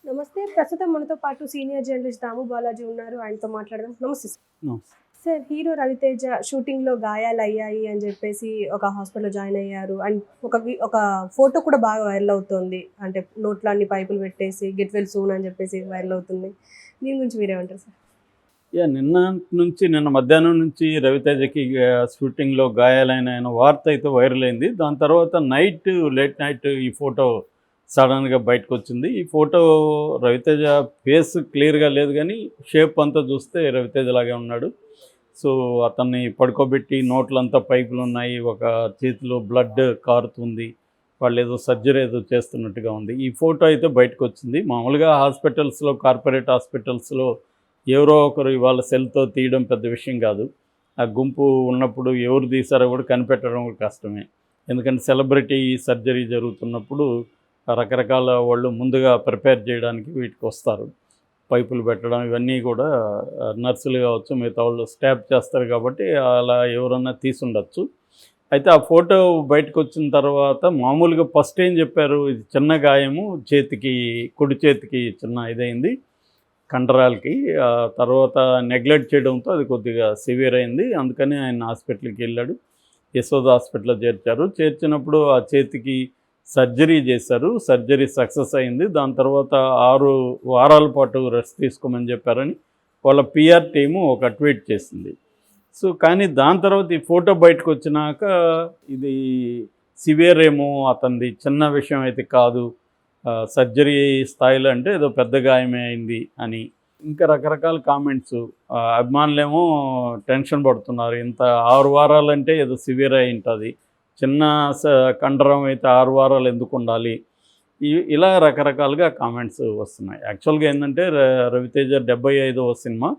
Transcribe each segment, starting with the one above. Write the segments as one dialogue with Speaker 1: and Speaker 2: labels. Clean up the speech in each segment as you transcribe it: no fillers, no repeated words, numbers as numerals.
Speaker 1: నమస్తే. ప్రస్తుతం మనతో పాటు సీనియర్ జర్నలిస్ట్ దాము బాలాజీ ఉన్నారు. ఆయనతో మాట్లాడదాం. నమస్తే సార్.
Speaker 2: నమస్తే.
Speaker 1: సార్, హీరో రవితేజ షూటింగ్‌లో గాయాలయ్యాయి అని చెప్పేసి ఒక హాస్పిటల్‌లో జాయిన్ అయ్యారు. అండ్ ఒక ఫోటో కూడా బాగా వైరల్ అవుతోంది. అంటే నోట్లో అన్ని పైపులు పెట్టేసి గెట్ వెల్ సూన్ అని చెప్పేసి వైరల్ అవుతుంది. దీని గురించి మీరేమంటారు సార్?
Speaker 2: నిన్న మధ్యాహ్నం నుంచి రవితేజకి షూటింగ్‌లో గాయాలైన వార్త అయితే వైరల్ అయింది. దాని తర్వాత లేట్ నైట్ ఈ ఫోటో సడన్‌గా బయటకొచ్చింది. ఈ ఫోటో రవితేజ ఫేస్ క్లియర్‌గా లేదు కానీ షేప్ అంతా చూస్తే రవితేజ లాగే ఉన్నాడు. సో, అతన్ని పడుకోబెట్టి నోట్లంతా పైపులున్నాయి. ఒక చేతిలో బ్లడ్ కారుతుంది. వాళ్ళేదో సర్జరీ ఏదో చేస్తున్నట్టుగా ఉంది. ఈ ఫోటో అయితే బయటకొచ్చింది. మామూలుగా కార్పొరేట్ హాస్పిటల్స్‌లో ఎవరో ఒకరు ఇవాళ సెల్‌తో తీయడం పెద్ద విషయం కాదు. ఆ గుంపు ఉన్నప్పుడు ఎవరు తీశారో కూడా కనిపెట్టడం కష్టమే. ఎందుకంటే సెలబ్రిటీ సర్జరీ జరుగుతున్నప్పుడు రకరకాల వాళ్ళు ముందుగా ప్రిపేర్ చేయడానికి వీటికొస్తారు. పైపులు పెట్టడం ఇవన్నీ కూడా నర్సులు కావచ్చు, మిగతా వాళ్ళు స్టాబ్ చేస్తారు కాబట్టి అలా ఎవరన్నా తీసుండొచ్చు. అయితే ఆ ఫోటో బయటకొచ్చిన తర్వాత మామూలుగా ఫస్ట్ ఏం చెప్పారు, ఇది చిన్న గాయము, కుడి చేతికి చిన్న ఇదైంది కండరాలకి. తర్వాత నెగ్లెక్ట్ చేయడంతో అది కొద్దిగా సివియర్ అయింది. అందుకని ఆయన హాస్పిటల్కి వెళ్ళాడు. యశోద హాస్పిటల్లో చేర్చారు. చేర్చినప్పుడు ఆ చేతికి సర్జరీ చేశారు. సర్జరీ సక్సెస్ అయింది. దాని తర్వాత 6 వారాల పాటు రెస్ట్ తీసుకోమని చెప్పారని వాళ్ళ పిఆర్ టీము ఒక ట్వీట్ చేసింది. సో కానీ దాని తర్వాత ఈ ఫోటో బయటకు వచ్చినాక ఇది సివియర్ ఏమో, అతనిది చిన్న విషయం అయితే కాదు, సర్జరీ స్థాయిలో అంటే ఏదో పెద్ద గాయమే అయింది అని ఇంకా రకరకాల కామెంట్స్. అభిమానులేమో టెన్షన్ పడుతున్నారు. ఇంత 6 వారాలంటే ఏదో సివియర్ అయి ఉంటుంది, చిన్న కండరం అయితే 6 వారాలు ఎందుకు ఉండాలి, ఇలా రకరకాలుగా కామెంట్స్ వస్తున్నాయి. యాక్చువల్గా ఏంటంటే రవితేజ 75వ సినిమా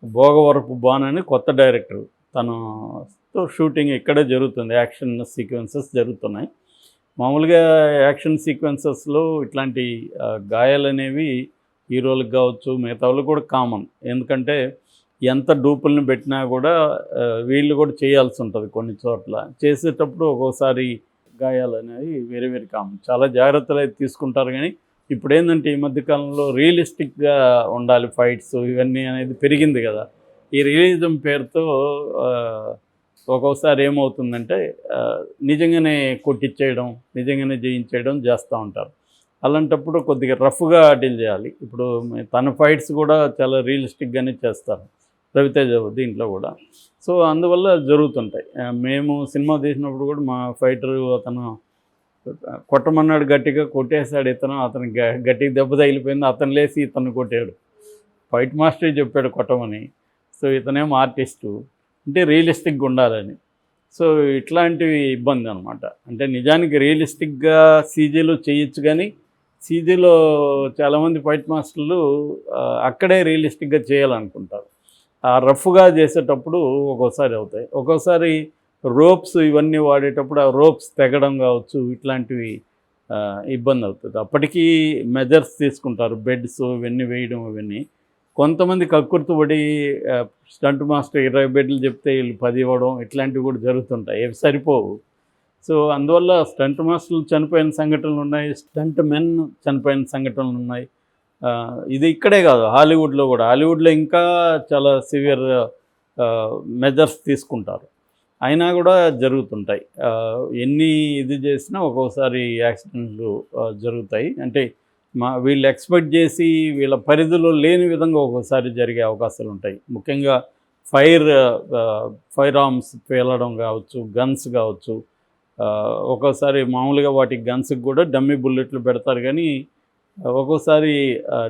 Speaker 2: భోగవరపు బాన్ అని కొత్త డైరెక్టర్, తనతో షూటింగ్ ఇక్కడే జరుగుతుంది. యాక్షన్ సీక్వెన్సెస్ జరుగుతున్నాయి. మామూలుగా యాక్షన్ సీక్వెన్సెస్లో ఇట్లాంటి గాయాలనేవి హీరోలకు కావచ్చు, మిగతా వాళ్ళకి కూడా కామన్. ఎందుకంటే ఎంత డూపుల్ని పెట్టినా కూడా వీళ్ళు కూడా చేయాల్సి ఉంటుంది. కొన్ని చోట్ల చేసేటప్పుడు ఒక్కోసారి గాయాలు అనేవి వెరీ వెరీ కామన్. చాలా జాగ్రత్తలు అయితే తీసుకుంటారు. కానీ ఇప్పుడు ఏంటంటే ఈ మధ్యకాలంలో రియలిస్టిక్గా ఉండాలి ఫైట్స్ ఇవన్నీ అనేది పెరిగింది కదా. ఈ రియలిజం పేరుతో ఒక్కోసారి ఏమవుతుందంటే నిజంగానే కొట్టించేయడం, నిజంగానే జయించేయడం చేస్తూ ఉంటారు. అలాంటప్పుడు కొద్దిగా రఫ్గా డీల్ చేయాలి. ఇప్పుడు తన ఫైట్స్ కూడా చాలా రియలిస్టిక్గానే చేస్తారు రవితేజ దీంట్లో కూడా. సో అందువల్ల జరుగుతుంటాయి. మేము సినిమా తీసినప్పుడు కూడా మా ఫైటరు అతను కొట్టమన్నాడు, గట్టిగా కొట్టేశాడు. అతను గట్టిగా దెబ్బ తగిలిపోయింది. అతను లేచి ఇతను కొట్టాడు. ఫైట్ మాస్టర్ చెప్పాడు కొట్టమని. సో ఇతనేమో ఆర్టిస్టు, అంటే రియలిస్టిక్గా ఉండాలని. సో ఇట్లాంటివి ఇబ్బంది అనమాట. అంటే నిజానికి రియలిస్టిక్గా సీజీలో చేయొచ్చు, కానీ సీజీలో చాలామంది ఫైట్ మాస్టర్లు అక్కడే రియలిస్టిక్గా చేయాలనుకుంటారు. ఆ రఫ్గా చేసేటప్పుడు ఒక్కోసారి అవుతాయి. ఒక్కోసారి రోప్స్ ఇవన్నీ వాడేటప్పుడు ఆ రోప్స్ తెగడం కావచ్చు, ఇట్లాంటివి ఇబ్బంది అవుతుంది. అప్పటికీ మెజర్స్ తీసుకుంటారు, బెడ్స్ ఇవన్నీ వేయడం. ఇవన్నీ కొంతమంది కక్కుర్తిపడి స్టంట్ మాస్టర్ 20 బెడ్లు చెప్తే వీళ్ళు 10 ఇవ్వడం, ఇట్లాంటివి కూడా జరుగుతుంటాయి. అవి సరిపోవు. సో అందువల్ల స్టంట్ మాస్టర్లు చనిపోయిన సంఘటనలు ఉన్నాయి, స్టంట్ మెన్ చనిపోయిన సంఘటనలు ఉన్నాయి. ఇది ఇక్కడే కాదు, హాలీవుడ్లో ఇంకా చాలా సివియర్ మెజర్స్ తీసుకుంటారు. అయినా కూడా జరుగుతుంటాయి. ఎన్ని ఇది చేసినా ఒక్కోసారి యాక్సిడెంట్లు జరుగుతాయి. అంటే వీళ్ళు ఎక్స్పెక్ట్ చేసి వీళ్ళ పరిధిలో లేని విధంగా ఒక్కోసారి జరిగే అవకాశాలు ఉంటాయి. ముఖ్యంగా ఫైర్ ఆర్మ్స్ పేలడం కావచ్చు, గన్స్ కావచ్చు. ఒక్కోసారి మామూలుగా వాటికి గన్స్కి కూడా డమ్మీ బుల్లెట్లు పెడతారు, కానీ ఒక్కోసారి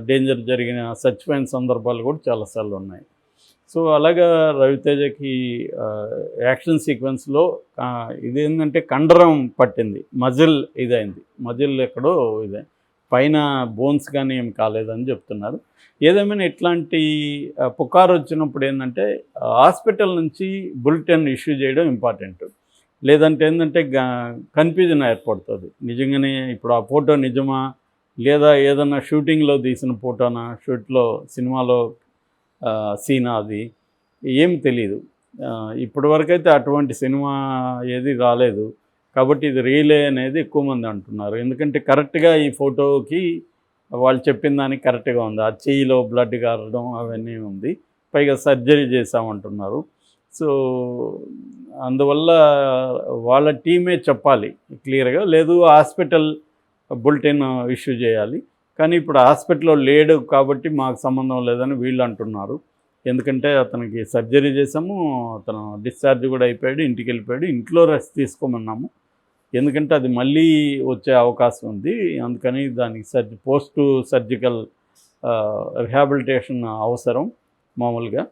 Speaker 2: డేంజర్ జరిగిన చచ్చిపోయిన సందర్భాలు కూడా చాలాసార్లు ఉన్నాయి. సో అలాగా రవితేజకి యాక్షన్ సీక్వెన్స్లో ఇదేంటంటే కండరం పట్టింది, మజిల్ ఎక్కడో ఇదే, పైన బోన్స్ కానీ ఏం కాలేదని చెప్తున్నారు. ఏదేమైనా ఇట్లాంటి పుకారు వచ్చినప్పుడు ఏంటంటే హాస్పిటల్ నుంచి బులెటిన్ ఇష్యూ చేయడం ఇంపార్టెంట్. లేదంటే ఏంటంటే కన్ఫ్యూజన్ ఏర్పడుతుంది. నిజంగానే ఇప్పుడు ఆ ఫోటో నిజమా, లేదా ఏదన్నా షూటింగ్లో తీసిన ఫోటోనా, సినిమాలో సీనా, అది ఏం తెలీదు. ఇప్పటివరకైతే అటువంటి సినిమా ఏది రాలేదు. కాబట్టి ఇది రియలే అనేది ఎక్కువ మంది అంటున్నారు. ఎందుకంటే కరెక్ట్గా ఈ ఫోటోకి వాళ్ళు చెప్పిన దానికి కరెక్ట్గా ఉంది. ఆ చెయ్యిలో బ్లడ్ కారడం అవన్నీ ఉంది. పైగా సర్జరీ చేసామంటున్నారు. సో అందువల్ల వాళ్ళ టీమే చెప్పాలి క్లియర్గా, లేదు హాస్పిటల్ బులెటిన్ ఇష్యూ చేయాలి. కానీ ఇప్పుడు హాస్పిటల్లో లేడు కాబట్టి మాకు సంబంధం లేదని వీళ్ళు అంటున్నారు. ఎందుకంటే అతనికి సర్జరీ చేసాము, అతను డిశ్చార్జ్ కూడా అయిపోయాడు, ఇంటికి వెళ్ళిపోయాడు. ఇంట్లో రెస్ట్ తీసుకోమన్నాము, ఎందుకంటే అది మళ్ళీ వచ్చే అవకాశం ఉంది. అందుకని దానికి పోస్ట్ సర్జికల్ రిహాబిలిటేషన్ అవసరం మామూలుగా.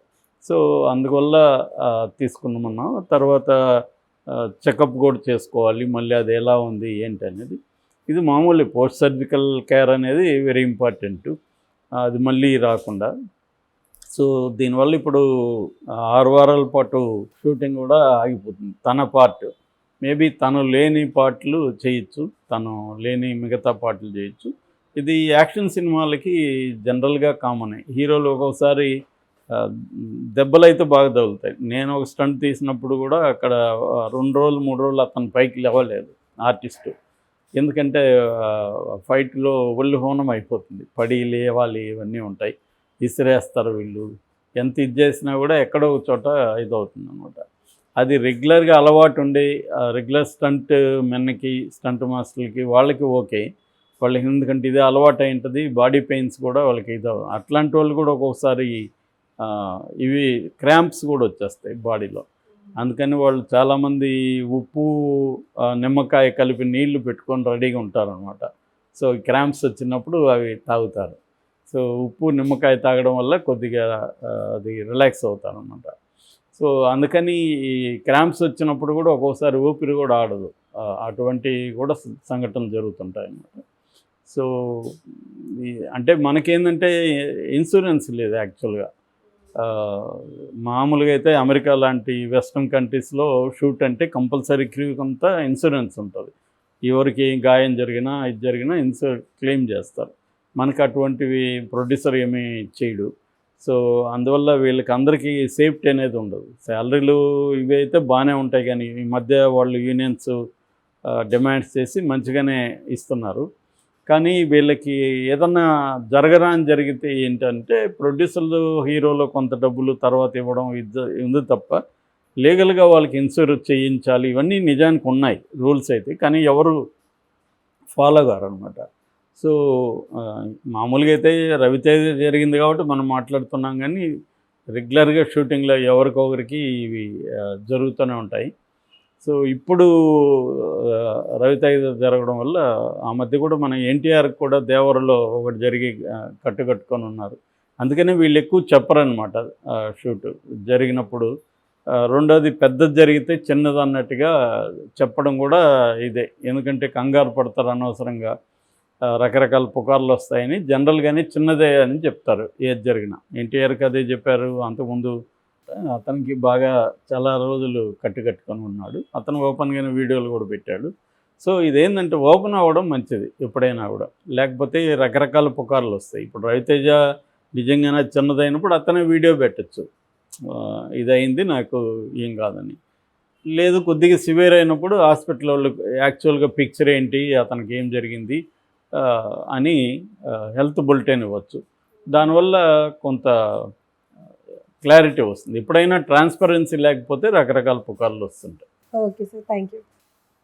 Speaker 2: సో అందువల్ల తీసుకున్నామన్నాం. తర్వాత చెకప్ కూడా చేసుకోవాలి, మళ్ళీ అది ఎలా ఉంది ఏంటి అనేది. ఇది మామూలు పోస్ట్ సర్జికల్ కేర్ అనేది వెరీ ఇంపార్టెంట్, అది మళ్ళీ రాకుండా. సో దీనివల్ల ఇప్పుడు 6 వారాల పాటు షూటింగ్ కూడా ఆగిపోతుంది. తన పార్ట్ మేబీ తను లేని పార్ట్లు చేయొచ్చు, తను లేని మిగతా పార్ట్లు చేయొచ్చు. ఇది యాక్షన్ సినిమాలకి జనరల్గా కామనే. హీరోలు ఒక్కొక్కసారి దెబ్బలు అయితే బాగా తగులుతాయి. నేను ఒక స్టంట్ తీసినప్పుడు కూడా అక్కడ 2 రోజులు 3 రోజులు అతను పైకి లేవలేదు ఆర్టిస్టు. ఎందుకంటే ఫైట్లో ఒళ్ళు హోనం అయిపోతుంది, పడి లేవాలి ఇవన్నీ ఉంటాయి, విసిరేస్తారు వీళ్ళు. ఎంత ఇది చేసినా కూడా ఎక్కడో ఒక చోట ఇదవుతుంది అనమాట. అది రెగ్యులర్గా అలవాటు ఉండి రెగ్యులర్ స్టంట్ మెన్కి, స్టంట్ మాస్టర్లకి వాళ్ళకి ఓకే, వాళ్ళకి ఎందుకంటే ఇదే అలవాటు అయి ఉంటుంది. బాడీ పెయిన్స్ కూడా వాళ్ళకి అట్లాంటి వాళ్ళు కూడా ఒక్కొక్కసారి ఇవి క్రాంప్స్ కూడా వచ్చేస్తాయి బాడీలో. అందుకని వాళ్ళు చాలామంది ఉప్పు నిమ్మకాయ కలిపి నీళ్లు పెట్టుకొని రెడీగా ఉంటారనమాట. సో క్రాంప్స్ వచ్చినప్పుడు అవి తాగుతారు. సో ఉప్పు నిమ్మకాయ తాగడం వల్ల కొద్దిగా అది రిలాక్స్ అవుతారనమాట. సో అందుకని ఈ క్రాంప్స్ వచ్చినప్పుడు కూడా ఒక్కోసారి ఊపిరి కూడా ఆడదు. అటువంటి కూడా సంఘటనలు జరుగుతుంటాయి అన్నమాట. సో అంటే మనకేంటంటే ఇన్సూరెన్స్ లేదు యాక్చువల్గా. మామూలుగా అయితే అమెరికా లాంటి వెస్ట్రన్ కంట్రీస్లో షూట్ అంటే కంపల్సరీ క్రూకి అంతా ఇన్సూరెన్స్ ఉంటుంది. ఎవరికి గాయం జరిగినా ఇది జరిగినా క్లెయిమ్ చేస్తారు. మనకు అటువంటివి ప్రొడ్యూసర్ ఏమీ చేయడు. సో అందువల్ల వీళ్ళకి అందరికీ సేఫ్టీ అనేది ఉండదు. శాలరీలు ఇవి అయితే బాగానే ఉంటాయి, కానీ ఈ మధ్య వాళ్ళు యూనియన్స్ డిమాండ్స్ చేసి మంచిగానే ఇస్తున్నారు. కానీ వీళ్ళకి ఏదన్నా జరగరాని జరిగితే ఏంటంటే ప్రొడ్యూసర్లు హీరోలో కొంత డబ్బులు తర్వాత ఇవ్వడం ఉంది తప్ప లీగల్గా వాళ్ళకి ఇన్సూరెన్స్ చేయించాలి ఇవన్నీ నిజానికి ఉన్నాయి రూల్స్ అయితే, కానీ ఎవరు ఫాలో కారు అనమాట. సో మామూలుగా అయితే రవితేజ జరిగింది కాబట్టి మనం మాట్లాడుతున్నాం, కానీ రెగ్యులర్గా షూటింగ్లో ఎవరికొకరికి ఇవి జరుగుతూనే ఉంటాయి. సో ఇప్పుడు రవితేజ జరగడం వల్ల ఆ మధ్య కూడా మన ఎన్టీఆర్కి కూడా దేవరలో ఒకటి జరిగి కట్టుకొని ఉన్నారు. అందుకనే వీళ్ళు ఎక్కువ చెప్పరనమాట షూట్ జరిగినప్పుడు. రెండోది పెద్దది జరిగితే చిన్నది అన్నట్టుగా చెప్పడం కూడా ఇదే, ఎందుకంటే కంగారు పడతారు అనవసరంగా, రకరకాల పుకార్లు వస్తాయని జనరల్గానే చిన్నదే అని చెప్తారు ఏది జరిగినా. ఎన్టీఆర్కి అదే చెప్పారు. అంతకుముందు అతనికి బాగా చాలా రోజులు కట్టుకొని ఉన్నాడు, అతను ఓపెన్గానే వీడియోలు కూడా పెట్టాడు. సో ఇదేంటంటే ఓపెన్ అవ్వడం మంచిది ఎప్పుడైనా కూడా, లేకపోతే రకరకాల పుకార్లు వస్తాయి. ఇప్పుడు రవితేజ నిజంగానే చిన్నదైనప్పుడు అతనే వీడియో పెట్టచ్చు, ఇదైంది నాకు ఏం కాదని. లేదు కొద్దిగా సివియర్ అయినప్పుడు హాస్పిటల్ వాళ్ళు యాక్చువల్గా పిక్చర్ ఏంటి, అతనికి ఏం జరిగింది అని హెల్త్ బులెటిన్ ఇవ్వచ్చు. దానివల్ల కొంత క్లారిటీ వస్తుంది. ఎప్పుడైనా ట్రాన్స్పరెన్సీ లేకపోతే రకరకాల పుకార్లు వస్తుంటాయి.
Speaker 1: Okay sir, thank you.